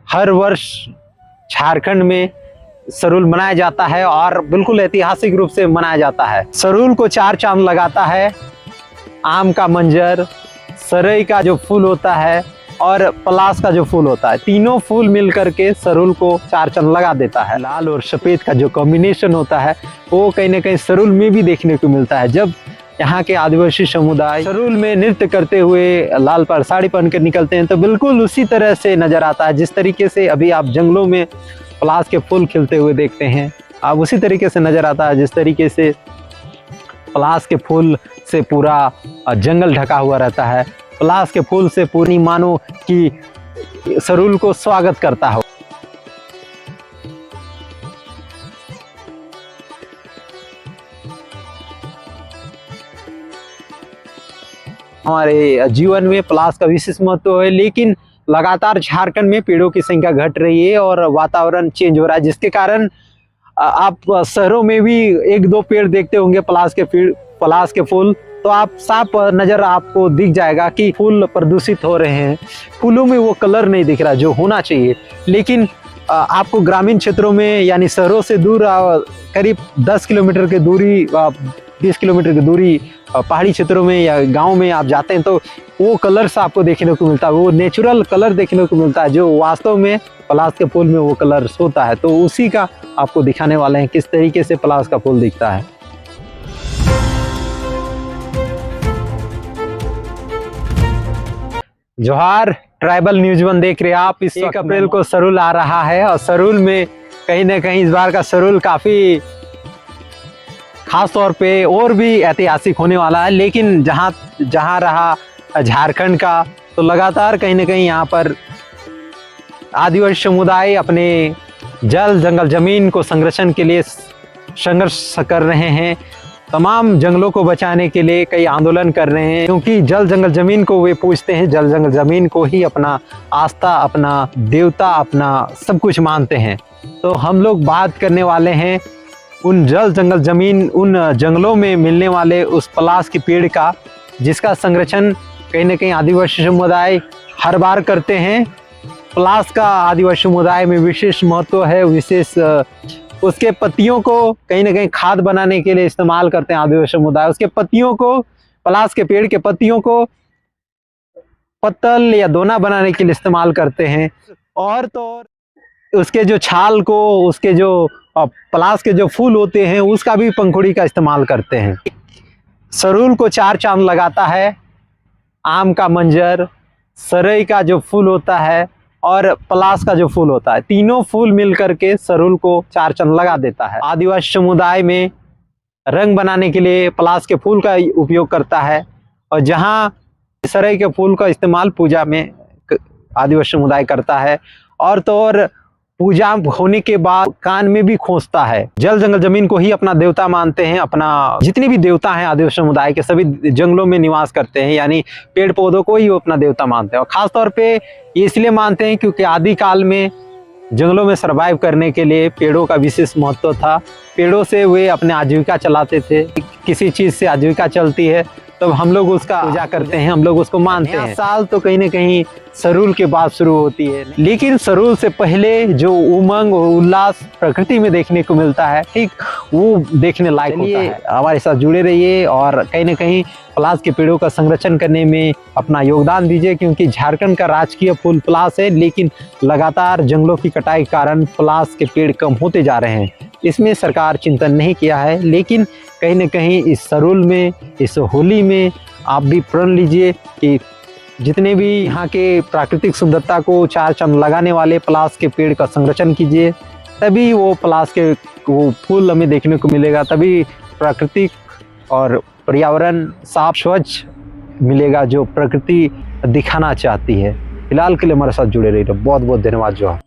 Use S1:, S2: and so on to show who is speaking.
S1: हर वर्ष झारखंड में सरूल मनाया जाता है और बिल्कुल ऐतिहासिक रूप से मनाया जाता है। सरूल को चार चांद लगाता है आम का मंजर, सरई का जो फूल होता है और पलास का जो फूल होता है, तीनों फूल मिल करके सरूल को चार चांद लगा देता है। लाल और सफ़ेद का जो कॉम्बिनेशन होता है वो कहीं ना कहीं सरूल में भी देखने को मिलता है। जब यहाँ के आदिवासी समुदाय सरूल में नृत्य करते हुए लाल पर साड़ी पहन कर निकलते हैं तो बिल्कुल उसी तरह से नज़र आता है। जिस तरीके से अभी आप जंगलों में पलास के फूल खिलते हुए देखते हैं, आप उसी तरीके से नज़र आता है जिस तरीके से पलास के फूल से पूरा जंगल ढका हुआ रहता है। पलास के फूल से पूरी मानो कि सरूल को स्वागत करता हो। हमारे जीवन में पलास का विशेष महत्व है, लेकिन लगातार झारखंड में पेड़ों की संख्या घट रही है और वातावरण चेंज हो रहा है, जिसके कारण आप शहरों में भी एक दो पेड़ देखते होंगे पलास के फूल, तो आप साफ नज़र आपको दिख जाएगा कि फूल प्रदूषित हो रहे हैं। फूलों में वो कलर नहीं दिख रहा जो होना चाहिए। लेकिन आपको ग्रामीण क्षेत्रों में यानी शहरों से दूर करीब 10 किलोमीटर की दूरी 20 किलोमीटर की दूरी पहाड़ी क्षेत्रों में या गांव में आप जाते हैं तो वो कलर्स आपको देखने को मिलता है, वो नेचुरल कलर देखने को मिलता है जो वास्तव में पलास के फूल में वो कलर होता है। तो उसी का आपको दिखाने वाले हैं किस तरीके से पलास का फूल दिखता है। जोहार, ट्राइबल न्यूज वन देख रहे हैं आप। इस 1 अप्रैल को सरूल आ रहा है और सरूल में कहीं ना कहीं इस बार का सरूल काफ़ी खास तौर पे और भी ऐतिहासिक होने वाला है। लेकिन जहाँ रहा झारखंड का, तो लगातार कहीं ना कहीं यहाँ पर आदिवासी समुदाय अपने जल जंगल ज़मीन को संरक्षण के लिए संघर्ष कर रहे हैं। तमाम जंगलों को बचाने के लिए कई आंदोलन कर रहे हैं, क्योंकि जल जंगल ज़मीन को वे पूजते हैं। जल जंगल ज़मीन को ही अपना आस्था, अपना देवता, अपना सब कुछ मानते हैं। तो हम लोग बात करने वाले हैं उन जल जंगल ज़मीन, उन जंगलों में मिलने वाले उस पलास के पेड़ का, जिसका संरक्षण कहीं ना कहीं आदिवासी समुदाय हर बार करते हैं। पलास का आदिवासी समुदाय में विशेष महत्व है, विशेष उसके पत्तियों को कहीं ना कहीं खाद बनाने के लिए इस्तेमाल करते हैं आदिवासी समुदाय। उसके पत्तियों को, पलास के पेड़ के पत्तियों को पत्तल या दोना बनाने के लिए इस्तेमाल करते हैं। और तो उसके जो छाल को, उसके जो पलास के जो फूल होते हैं उसका भी पंखुड़ी का इस्तेमाल करते हैं। सरूल को चार चांद लगाता है आम का मंजर, सरई का जो फूल होता है और पलास का जो फूल होता है, तीनों फूल मिल करके सरूल को चार चांद लगा देता है। आदिवासी समुदाय में रंग बनाने के लिए पलास के फूल का उपयोग करता है और जहाँ सरई के फूल का इस्तेमाल पूजा में आदिवासी समुदाय करता है। और तो और पूजा होने के बाद कान में भी खोसता है। जल जंगल ज़मीन को ही अपना देवता मानते हैं। अपना जितने भी देवता हैं आदिवासी समुदाय के, सभी जंगलों में निवास करते हैं, यानी पेड़ पौधों को ही वो अपना देवता मानते हैं। और ख़ास तौर पे ये इसलिए मानते हैं क्योंकि आदिकाल में जंगलों में सर्वाइव करने के लिए पेड़ों का विशेष महत्व था। पेड़ों से वे अपने आजीविका चलाते थे। किसी चीज़ से आजीविका चलती है तो हम लोग उसका पूजा करते हैं, हम लोग उसको मानते हैं। साल तो कहीं ना कहीं सरूल के बाद शुरू होती है, लेकिन सरूल से पहले जो उमंग और उल्लास प्रकृति में देखने को मिलता है, ठीक वो देखने लायक होता है। हमारे साथ जुड़े रहिए और कहीं ना कहीं पलास के पेड़ों का संरक्षण करने में अपना योगदान दीजिए, क्योंकि झारखंड का राजकीय फूल पलास है, लेकिन लगातार जंगलों की कटाई के कारण पलास के पेड़ कम होते जा रहे हैं। इसमें सरकार चिंतन नहीं किया है, लेकिन कहीं ना कहीं इस सरूल में, इस होली में आप भी प्रण लीजिए कि जितने भी यहाँ के प्राकृतिक सुंदरता को चार चांद लगाने वाले पलास के पेड़ का संरक्षण कीजिए, तभी वो पलास के वो फूल हमें देखने को मिलेगा, तभी प्राकृतिक और पर्यावरण साफ स्वच्छ मिलेगा जो प्रकृति दिखाना चाहती है। फिलहाल के लिए हमारे साथ जुड़े रहिए। बहुत बहुत धन्यवाद। जो